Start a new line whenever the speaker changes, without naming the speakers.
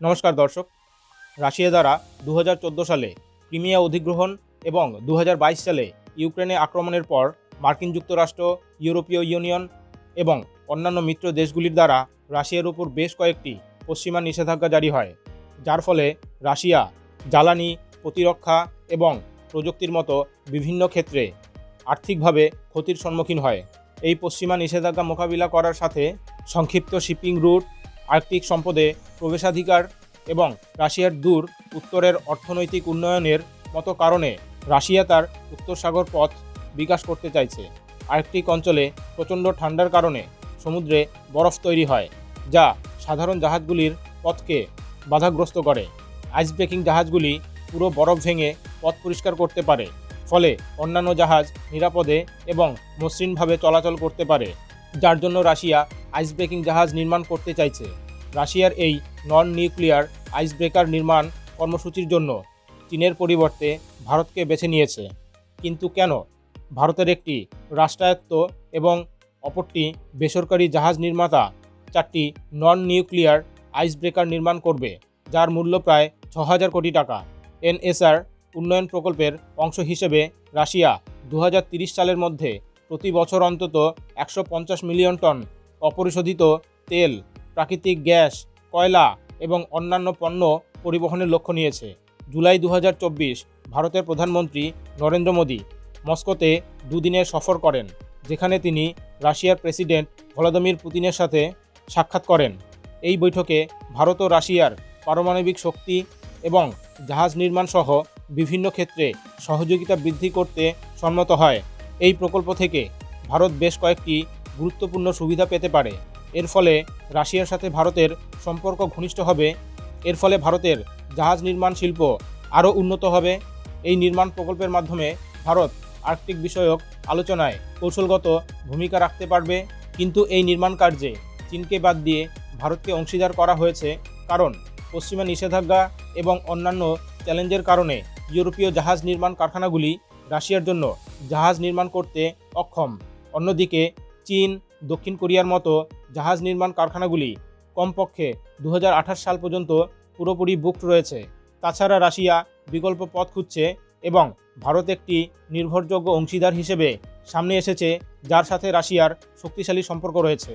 নমস্কার দর্শক। রাশিয়া দ্বারা 2014 সালে ক্রিমিয়া অধিগ্রহণ এবং 2022 সালে ইউক্রেনে আক্রমণের পর মার্কিন যুক্তরাষ্ট্র, ইউরোপীয় ইউনিয়ন এবং অন্যান্য মিত্র দেশগুলির দ্বারা রাশিয়ার উপর বেশ কয়েকটি পশ্চিমা নিষেধাজ্ঞা জারি হয়, যার ফলে রাশিয়া জ্বালানি, প্রতিরক্ষা এবং প্রযুক্তির মতো বিভিন্ন ক্ষেত্রে আর্থিকভাবে ক্ষতির সম্মুখীন হয়। এই পশ্চিমা নিষেধাজ্ঞা মোকাবিলা করার সাথে সংক্ষিপ্ত শিপিং রুট, আর্কটিক সম্পদে প্রবেশাধিকার এবং রাশিয়ার দূর উত্তরের অর্থনৈতিক উন্নয়নের মতো কারণে রাশিয়া তার উত্তর সাগর পথ বিকাশ করতে চাইছে। আর্কটিক অঞ্চলে প্রচণ্ড ঠান্ডার কারণে সমুদ্রে বরফ তৈরি হয়, যা সাধারণ জাহাজগুলির পথকে বাধাগ্রস্ত করে। আইসব্রেকিং জাহাজগুলি পুরো বরফ ভেঙে পথ পরিষ্কার করতে পারে, ফলে অন্যান্য জাহাজ নিরাপদে এবং মসৃণভাবে চলাচল করতে পারে, যার জন্য রাশিয়া আইসব্রেকিং জাহাজ নির্মাণ করতে চাইছে। রাশিয়ার এই নন নিউক্লিয়ার আইসব্রেকার নির্মাণ কর্মসূচির জন্য চীনের পরিবর্তে ভারতকে বেছে নিয়েছে। কিন্তু কেন? ভারতের একটি রাষ্ট্রায়ত্ত এবং অপরটি বেসরকারি জাহাজ নির্মাতা 4টি নন নিউক্লিয়ার আইসব্রেকার নির্মাণ করবে, যার মূল্য প্রায় 6,000 কোটি টাকা। এনএসআর উন্নয়ন প্রকল্পের অংশ হিসেবে রাশিয়া 2030 সালের মধ্যে প্রতি বছর অন্তত 150 মিলিয়ন টন অপরিশোধিত তেল, প্রাকৃতিক গ্যাস, কয়লা এবং অন্যান্য পণ্য পরিবহনের লক্ষ্য নিয়েছে। জুলাই 2024 ভারতের প্রধানমন্ত্রী নরেন্দ্র মোদী মস্কোতে দুদিনের সফর করেন, যেখানে তিনি রাশিয়ার প্রেসিডেন্ট ভ্লাদিমির পুতিনের সাথে সাক্ষাৎ করেন। এই বৈঠকে ভারত ও রাশিয়ার পারমাণবিক শক্তি এবং জাহাজ নির্মাণ সহ বিভিন্ন ক্ষেত্রে সহযোগিতা বৃদ্ধি করতে সম্মত হয়। এই প্রকল্প থেকে ভারত বেশ কয়েকটি গুরুত্বপূর্ণ সুবিধা পেতে পারে। এর ফলে রাশিয়ার সাথে ভারতের সম্পর্ক ঘনিষ্ঠ হবে। এর ফলে ভারতের জাহাজ নির্মাণ শিল্প আরও উন্নত হবে। এই নির্মাণ প্রকল্পের মাধ্যমে ভারত আর্কটিক বিষয়ক আলোচনায় কৌশলগত ভূমিকা রাখতে পারবে। কিন্তু এই নির্মাণ কার্যে চীনকে বাদ দিয়ে ভারতকে অংশীদার করা হয়েছে, কারণ পশ্চিমা নিষেধাজ্ঞা এবং অন্যান্য চ্যালেঞ্জের কারণে ইউরোপীয় জাহাজ নির্মাণ কারখানাগুলি রাশিয়ার জন্য জাহাজ নির্মাণ করতে অক্ষম। অন্যদিকে চীন, দক্ষিণ কোরিয়ার মতো জাহাজ নির্মাণ কারখানাগুলি কমপক্ষে 2028 সাল পর্যন্ত পুরোপুরি বুকড রয়েছে। তাছাড়া রাশিয়া বিকল্প পথ খুঁজছে এবং ভারত একটি নির্ভরযোগ্য অংশীদার হিসেবে সামনে এসেছে, যার সাথে রাশিয়ার শক্তিশালী সম্পর্ক রয়েছে।